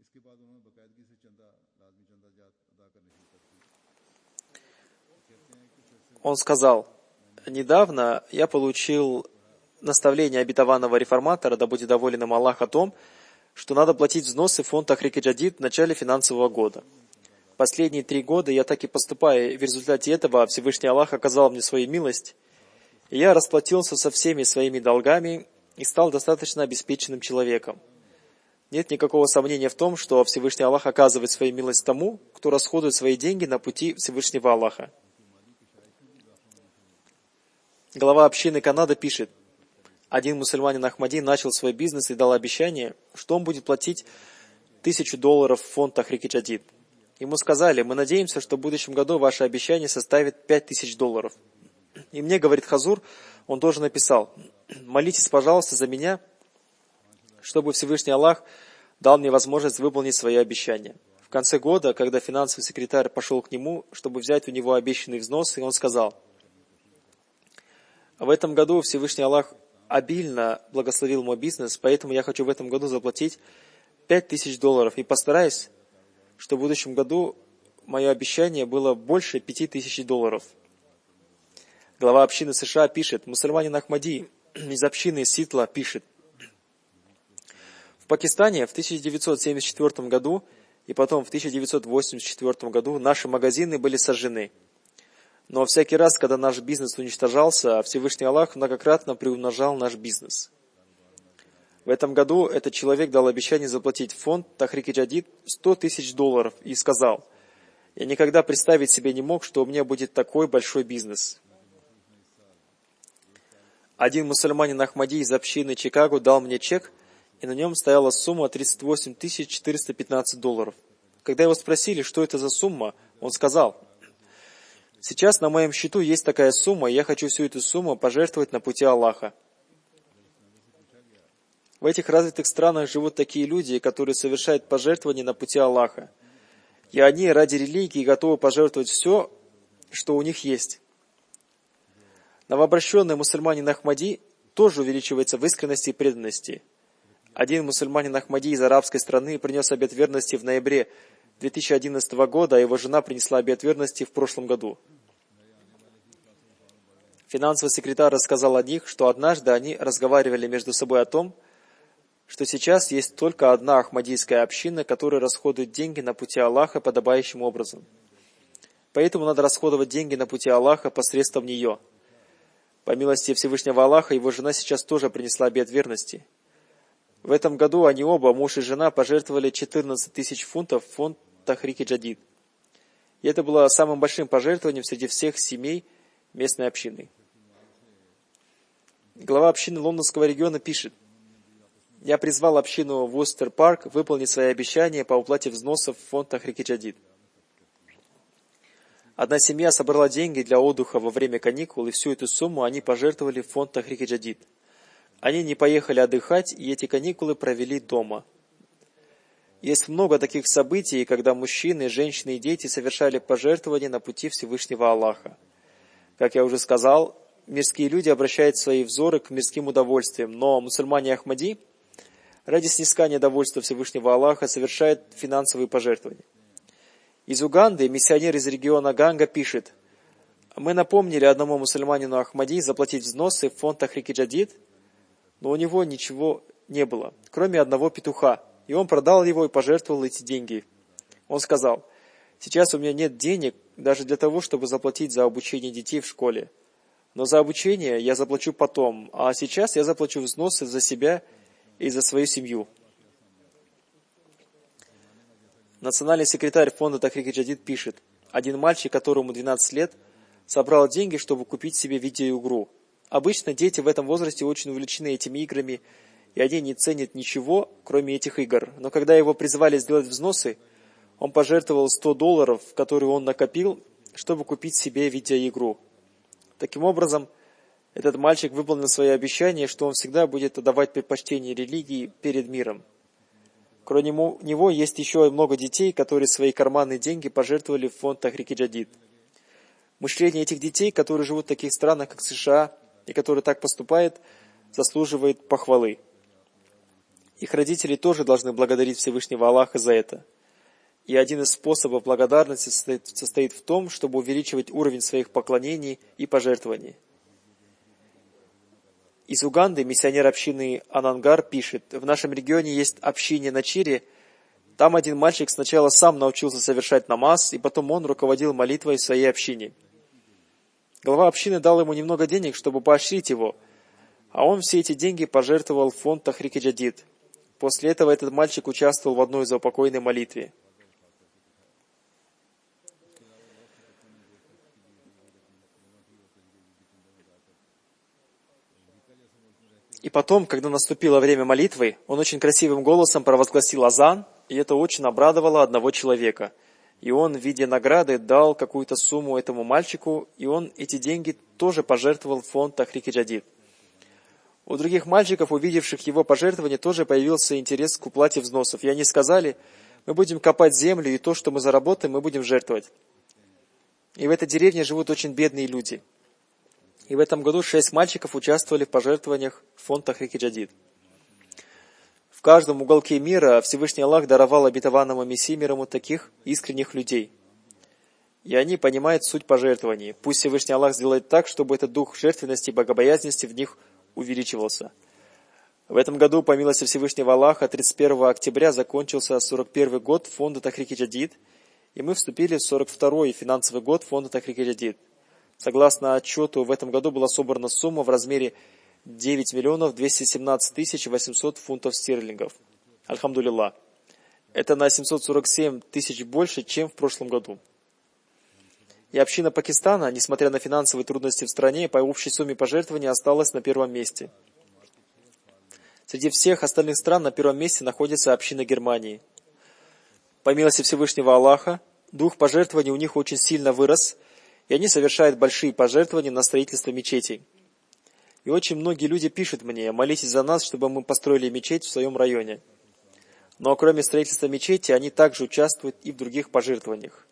इसके बाद उन्होंने बाकायदगी से लाजमी चंदा जात अदा करने शुरू कर दी। Он сказал: недавно я получил наставление обетованного реформатора, да будет доволен им Аллах, о том, что надо платить взносы в фонд Тахрик Джадид в начале финансового года. Последние 3 года я так и поступаю, и в результате этого Всевышний Аллах оказал мне свою милость, и я расплатился со всеми своими долгами и стал достаточно обеспеченным человеком. Нет никакого сомнения в том, что Всевышний Аллах оказывает свою милость тому, кто расходует свои деньги на пути Всевышнего Аллаха. Глава общины Канады пишет, один мусульманин Ахмади начал свой бизнес и дал обещание, что он будет платить $1000 в фонд Тахрик Джадид. Ему сказали: мы надеемся, что в будущем году ваше обещание составит $5000. И мне, говорит Хазур, он тоже написал: молитесь, пожалуйста, за меня, чтобы Всевышний Аллах дал мне возможность выполнить свое обещание. В конце года, когда финансовый секретарь пошел к нему, чтобы взять у него обещанный взнос, и он сказал: в этом году Всевышний Аллах обильно благословил мой бизнес, поэтому я хочу в этом году заплатить $5000 и постараюсь, чтобы в будущем году мое обещание было больше $5000. Глава общины США пишет, мусульманин Ахмади из общины Ситла пишет, в Пакистане в 1974 году и потом в 1984 году наши магазины были сожжены. Но всякий раз, когда наш бизнес уничтожался, Всевышний Аллах многократно приумножал наш бизнес. В этом году этот человек дал обещание заплатить в фонд Тахрик Джадид $100 000 и сказал: я никогда представить себе не мог, что у меня будет такой большой бизнес. Один мусульманин Ахмади из общины Чикаго дал мне чек, и на нем стояла сумма $38 415. Когда его спросили, что это за сумма, он сказал: сейчас на моем счету есть такая сумма, и я хочу всю эту сумму пожертвовать на пути Аллаха. В этих развитых странах живут такие люди, которые совершают пожертвования на пути Аллаха. И они ради религии готовы пожертвовать все, что у них есть. Новообращенный мусульманин Ахмади тоже увеличивается в искренности и преданности. Один мусульманин Ахмади из арабской страны принес обет верности в ноябре 2011 года, а его жена принесла обет верности в прошлом году. Финансовый секретарь рассказал о них, что однажды они разговаривали между собой о том, что сейчас есть только одна ахмадийская община, которая расходует деньги на пути Аллаха подобающим образом. Поэтому надо расходовать деньги на пути Аллаха посредством нее. По милости Всевышнего Аллаха, его жена сейчас тоже принесла обет верности. В этом году они оба, муж и жена, пожертвовали 14 тысяч фунтов в фонд Тахрики Джадид. И это было самым большим пожертвованием среди всех семей местной общины. Глава общины лондонского региона пишет: «Я призвал общину Вустер-Парк выполнить свои обещания по уплате взносов в фонд Тахрики Джадид. Одна семья собрала деньги для отдыха во время каникул, и всю эту сумму они пожертвовали в фонд Тахрики Джадид. Они не поехали отдыхать, и эти каникулы провели дома. Есть много таких событий, когда мужчины, женщины и дети совершали пожертвования на пути Всевышнего Аллаха. Как я уже сказал, мирские люди обращают свои взоры к мирским удовольствиям, но мусульмане Ахмади ради снискания довольства Всевышнего Аллаха совершают финансовые пожертвования. Из Уганды миссионер из региона Ганга пишет: «Мы напомнили одному мусульманину Ахмади заплатить взносы в фонд Тахрики Джадид, но у него ничего не было, кроме одного петуха, и он продал его и пожертвовал эти деньги. Он сказал: сейчас у меня нет денег даже для того, чтобы заплатить за обучение детей в школе. Но за обучение я заплачу потом, а сейчас я заплачу взносы за себя и за свою семью». Национальный секретарь фонда Тахрики Джадид пишет: «Один мальчик, которому 12 лет, собрал деньги, чтобы купить себе видеоигру. Обычно дети в этом возрасте очень увлечены этими играми, и они не ценят ничего, кроме этих игр. Но когда его призвали сделать взносы, он пожертвовал $100, которые он накопил, чтобы купить себе видеоигру. Таким образом, этот мальчик выполнил свои обещания, что он всегда будет отдавать предпочтение религии перед миром. Кроме него есть еще много детей, которые свои карманные деньги пожертвовали в фонд Тахрики Джадид. Мышление этих детей, которые живут в таких странах, как США, и которые так поступают, заслуживает похвалы. Их родители тоже должны благодарить Всевышнего Аллаха за это. И один из способов благодарности состоит в том, чтобы увеличивать уровень своих поклонений и пожертвований. Из Уганды миссионер общины Анангар пишет: «В нашем регионе есть община на Чире. Там один мальчик сначала сам научился совершать намаз, и потом он руководил молитвой в своей общине. Глава общины дал ему немного денег, чтобы поощрить его, а он все эти деньги пожертвовал в фонд Тахрики Джадид. После этого этот мальчик участвовал в одной заупокойной молитве». И потом, когда наступило время молитвы, он очень красивым голосом провозгласил азан, и это очень обрадовало одного человека. И он в виде награды дал какую-то сумму этому мальчику, и он эти деньги тоже пожертвовал в фонд Тахрики Джадид. У других мальчиков, увидевших его пожертвование, тоже появился интерес к уплате взносов. И они сказали: мы будем копать землю, и то, что мы заработаем, мы будем жертвовать. И в этой деревне живут очень бедные люди. И в этом году 6 мальчиков участвовали в пожертвованиях в фонд Тахрики Джадид. В каждом уголке мира Всевышний Аллах даровал обетованному Мессии мирому таких искренних людей. И они понимают суть пожертвований. Пусть Всевышний Аллах сделает так, чтобы этот дух жертвенности и богобоязненности в них увеличивался. В этом году, по милости Всевышнего Аллаха, 31 октября закончился 41 год фонда Тахрики Джадид, и мы вступили в 42-й финансовый год фонда Тахрики Джадид. Согласно отчету, в этом году была собрана сумма в размере 9 217 800 фунтов стерлингов. Альхамдулилlah. Это на 747 тысяч больше, чем в прошлом году. И община Пакистана, несмотря на финансовые трудности в стране, по общей сумме пожертвований осталась на первом месте. Среди всех остальных стран на первом месте находится община Германии. По милости Всевышнего Аллаха, дух пожертвований у них очень сильно вырос, и они совершают большие пожертвования на строительство мечетей. И очень многие люди пишут мне: молитесь за нас, чтобы мы построили мечеть в своем районе. Но кроме строительства мечети, они также участвуют и в других пожертвованиях.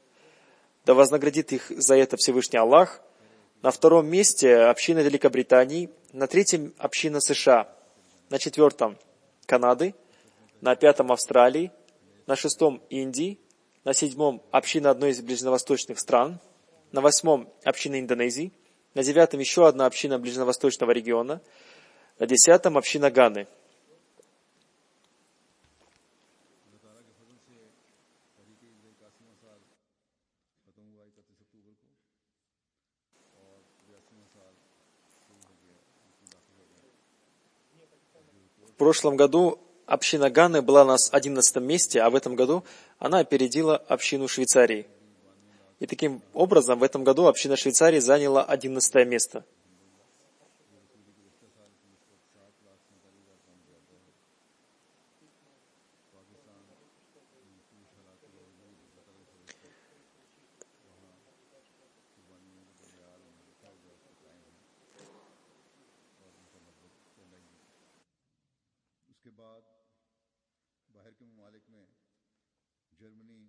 Да вознаградит их за это Всевышний Аллах, На втором месте община Великобритании, на третьем община США, на четвертом Канады, на пятом Австралии, на шестом Индии, на седьмом община одной из ближневосточных стран, на восьмом община Индонезии, на девятом еще одна община ближневосточного региона, на десятом община Ганы. В прошлом году община Ганы была на 11 месте, а в этом году она опередила общину Швейцарии. И таким образом в этом году община Швейцарии заняла 11 место. उसके बाद बाहर के ममालिक में जर्मनी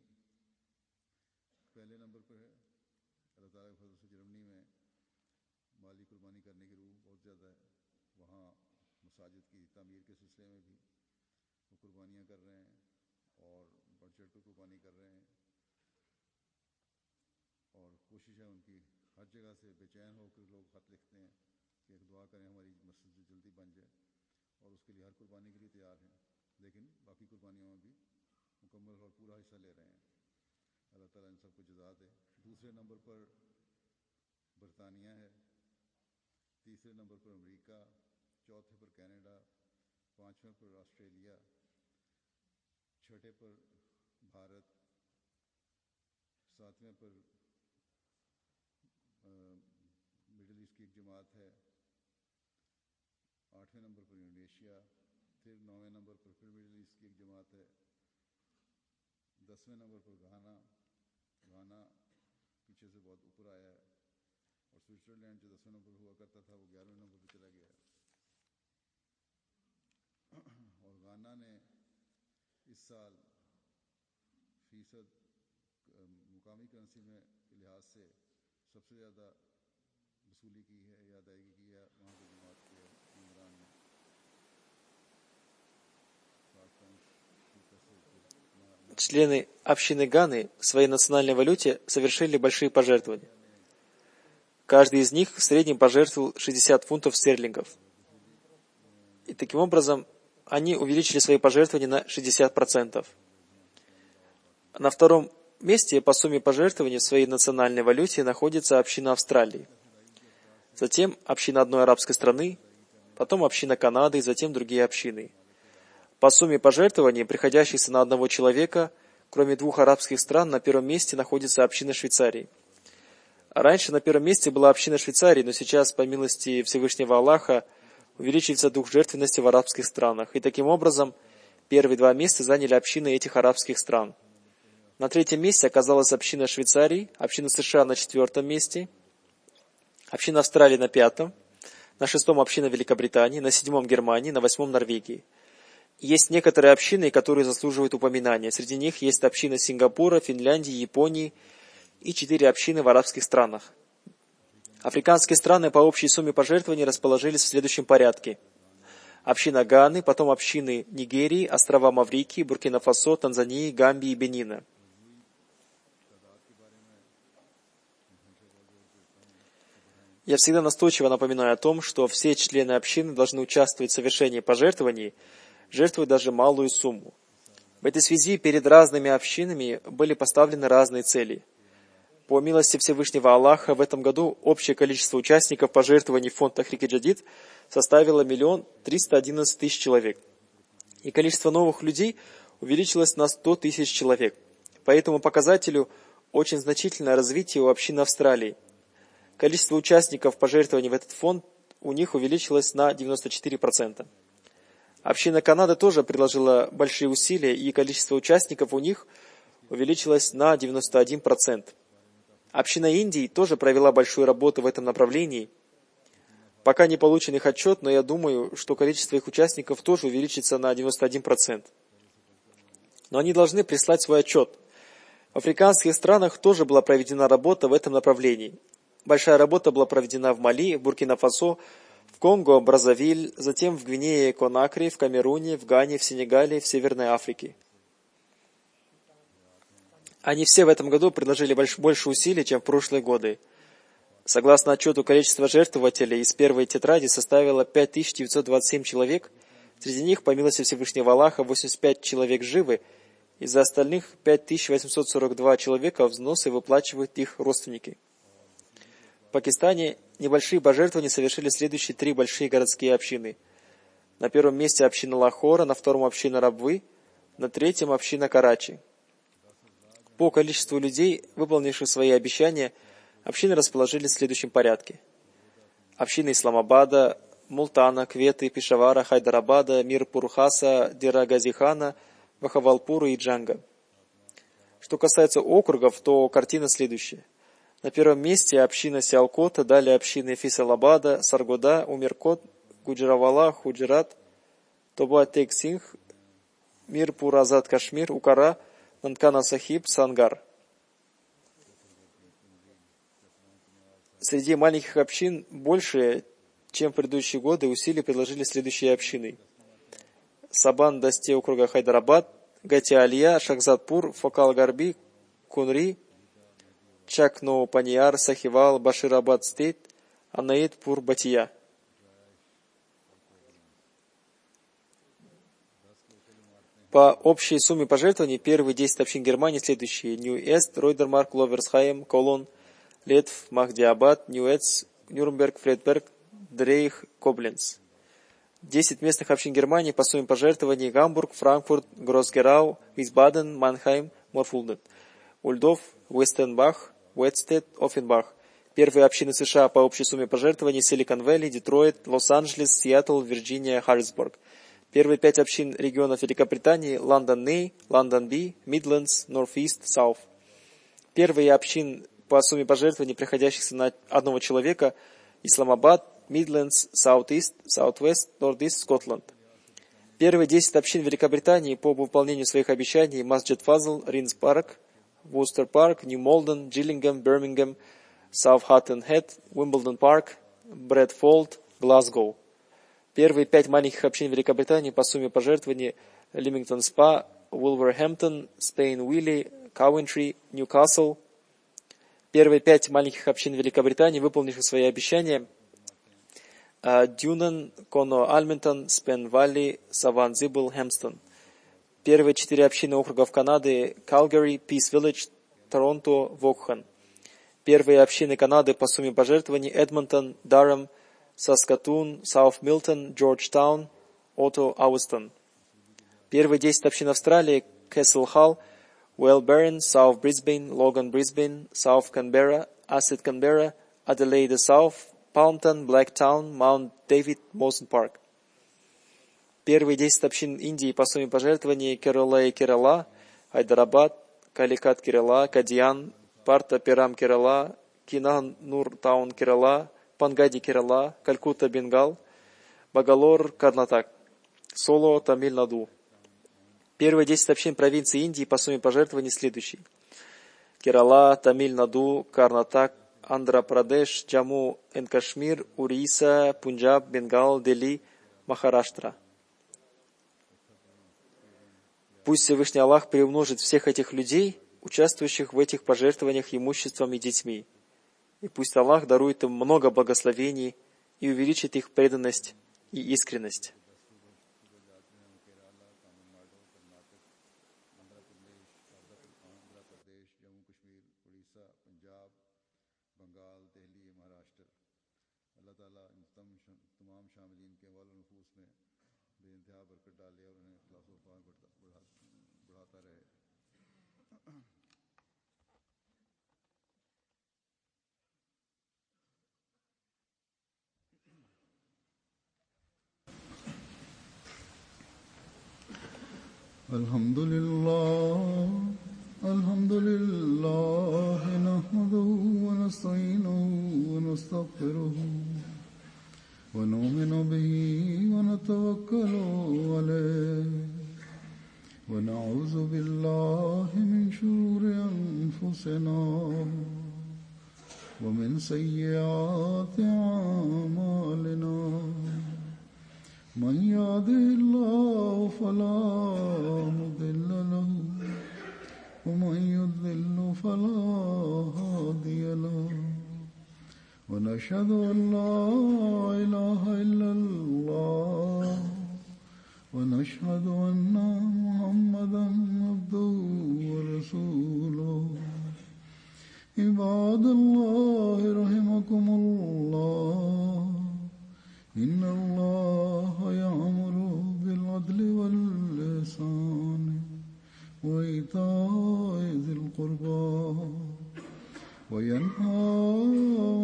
पहले नंबर पर है। अल्लाह ताला के फजल से जर्मनी में माली कुर्बानी करने की रूह बहुत ज़्यादा है। वहाँ मसाजिद की तामीर के सिलसिले में भी वो कुर्बानियाँ कर रहे हैं और बढ़ चढ़ कर कुर्बानी कर रहे हैं और कोशिश है उनकी हर जगह से बेचैन होकर लोग खत लिखते हैं कि एक दुआ करें हमारी मस्जिद जल्दी बन जाए और उसके लिए हर कुर्बानी के लिए तैयार हैं, लेकिन बाकी कुर्बानियों में भी मुकम्मल और पूरा हिस्सा ले रहे हैं। अल्लाह ताला इन सबको जज़ा दे। दूसरे नंबर पर बरतानिया है, तीसरे नंबर पर अमेरिका, चौथे पर कनाडा, पाँचवें पर ऑस्ट्रेलिया, छठे पर भारत, सातवें पर मिडिल ईस्ट की एक जमात है, आठवें नंबर पर इंडोनेशिया, फिर नौवें नंबर पर फिर मिडिल ईस्ट की एक जमात है, 10वें नंबर पर घाना पीछे से बहुत ऊपर आया है और स्विट्जरलैंड जो 10वें नंबर हुआ करता था वो 11वें नंबर पर चला गया है। और घाना ने इस साल फीसद मुकामी करेंसी में के लिहाज से सबसे ज़्यादा वसूली की है या अदायगी की है वहाँ की जमात के इमरान ने। Члены общины Ганы в своей национальной валюте совершили большие пожертвования. Каждый из них в среднем пожертвовал 60 фунтов стерлингов. И таким образом они увеличили свои пожертвования на 60%. На втором месте по сумме пожертвований в своей национальной валюте находится община Австралии. Затем община одной арабской страны, потом община Канады и затем другие общины. По сумме пожертвований, приходящихся на одного человека, кроме двух арабских стран, на первом месте находится община Швейцарии. Раньше на первом месте была община Швейцарии, но сейчас, по милости Всевышнего Аллаха, увеличивается дух жертвенности в арабских странах. И таким образом, первые два места заняли общины этих арабских стран. На третьем месте оказалась община Швейцарии, община США на четвертом месте, община Австралии на пятом, на шестом община Великобритании, на седьмом Германии, на восьмом Норвегии. Есть некоторые общины, которые заслуживают упоминания. Среди них есть община Сингапура, Финляндии, Японии и 4 общины в арабских странах. Африканские страны по общей сумме пожертвований расположились в следующем порядке. Община Ганы, потом общины Нигерии, острова Маврикии, Буркина-Фасо, Танзании, Гамбии и Бенина. Я всегда настойчиво напоминаю о том, что все члены общины должны участвовать в совершении пожертвований, жертвуя даже малую сумму. В этой связи перед разными общинами были поставлены разные цели. По милости Всевышнего Аллаха, в этом году общее количество участников пожертвований в фонд Тахрик Джадид составило 1 311 000 человек. И количество новых людей увеличилось на 100 000 человек. По этому показателю очень значительное развитие у общин Австралии. Количество участников пожертвований в этот фонд у них увеличилось на 94%. Община Канады тоже приложила большие усилия, и количество участников у них увеличилось на 91%. Община Индии тоже провела большую работу в этом направлении. Пока не получен их отчет, но я думаю, что количество их участников тоже увеличится на 91%. Но они должны прислать свой отчет. В африканских странах тоже была проведена работа в этом направлении. Большая работа была проведена в Мали, в Буркина-Фасо, в Конго, Браззавиль, затем в Гвинее, Конакри, в Камеруне, в Гане, в Сенегале, в Северной Африке. Они все в этом году приложили больше усилий, чем в прошлые годы. Согласно отчету, количество жертвователей из первой тетради составило 5927 человек. Среди них, по милости Всевышнего Аллаха, 85 человек живы. Из остальных 5842 человека взносы выплачивают их родственники. В Пакистане небольшие пожертвования совершили следующие 3 большие городские общины. На первом месте община Лахора, на втором община Рабвы, на третьем община Карачи. По количеству людей, выполнивших свои обещания, общины расположились в следующем порядке. Общины Исламабада, Мултана, Кветы, Пешавара, Хайдарабада, Мирпур-Хаса, Дира-Газихана, Бахавалпура и Джанга. Что касается округов, то картина следующая. На первом месте община Сиалкота, далее общины Фисалабада, Саргода, Умеркот, Гуджаравала, Худжрат, Тоба-Тек-Сингх, Мирпур-Азад Кашмир, Укара, Нанкана-Сахиб, Сангар. Среди маленьких общин больше, чем в предыдущие годы, усилия предложили следующие общины. Сабан-Дасте округа Хайдарабад, Гати-Алия, Шахзадпур, Фокал-Гарби, Кунри, Чакно-Панияр, Сахивал, Баширабад-Стейт, Анаид-Пур, Батия. По общей сумме пожертвований первые 10 общин Германии следующие: Нью-Эст, Ройдермарк, Ловерсхайм, Колон, Летв, Махдиабад, Нью-Эц, Нюрнберг, Фредберг, Дрейх, Кобленц. 10 местных общин Германии по сумме пожертвований: Гамбург, Франкфурт, Гроссгерау, Висбаден, Манхайм, Морфулден, Ульдов, Вестенбах, Уэтстед, Оффенбах. Первые общины США по общей сумме пожертвований: Силикон-Вэлли, Детройт, Лос-Анджелес, Сиэтл, Вирджиния, Харрисбург. Первые 5 общин регионов Великобритании: Лондон-Ней, Лондон-Би, Мидлендс, Норф-Ист, Саут. Первые общин по сумме пожертвований, приходящихся на одного человека: Исламабад, Мидлендс, Саут-Ист, Саут-Вест, Норд-Ист, Скотланд. Первые 10 общин Великобритании по выполнению своих обещаний: Масджид Фазл, Ринс-Парк, Вустер-Парк, Нью-Молден, Джиллингем, Бирмингем, Саутхэмптон-Хед, Уимблдон-Парк, Брэдфолд, Глазгоу. Первые 5 маленьких общин Великобритании по сумме пожертвований: Лимингтон-Спа, Вулверхэмптон, Спейн-Уилли, Кауэнтри, Ньюкасл. Первые 5 маленьких общин Великобритании, выполнивших свои обещания: Дюнан, Коно-Альментон, Спен-Валли, Саван-Зибл, Хэмстон. Первые 4 общины округов Канады: Калгари, Пис-Виллидж, Торонто, Вокхан. Первые общины Канады по сумме пожертвований: Эдмонтон, Даррам, Саскатун, Саут-Милтон, Джорджтаун, Ото-Ауэстон. Первые 10 общин Австралии: Кэсл-Халл, Уэлл-Берн, Саут-Брисбейн, Логан-Брисбейн, Саут-Канберра, Ассет-Канберра, Аделаида-Саут, Палмтон, Блэктаун, Маунт-Дэвид, Моусон-Парк. Первые 10 общин Индии по сумме пожертвований: Керала, Хайдарабад, Каликат Керала, Кадьян, Парта Перам Керала, Кинанур-Таун Керала, Пангади Керала, Калькутта Бенгал, Багалор Карнатак, Соло Тамиль-Наду. Первые 10 общин провинции Индии по сумме пожертвований следующие: Керала, Тамиль-Наду, Карнатак, Андхра-Прадеш, Джамму энд Кашмир, Уриса, Пунджаб, Бенгал, Дели, Махараштра. Пусть Всевышний Аллах приумножит всех этих людей, участвующих в этих пожертвованиях имуществом и детьми. И пусть Аллах дарует им много благословений и увеличит их преданность и искренность. الحمد لله نحمده ونستعينه ونستغفره ونؤمن به ونتوكل عليه ونعوذ بالله من شرور أنفسنا ومن سيئات أعمالنا من يهده الله فلا مضل له ومن يضلل فلا هادي له ونشهد أن لا إله إلا الله ونشهد أن محمدا عبده ورسوله عباد الله رحمكم الله إن الله يأمر بالعدل والإحسان وإيتاء ذي القربى وينهى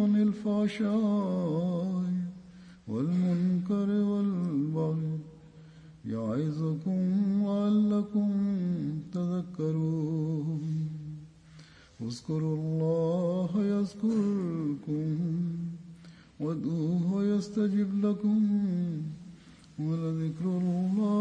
عن الفحشاء والمنكر والبغي يعظكم لعلكم تذكرون اذكروا الله يذكركم وادعوه يستجب لكم ولذكر الله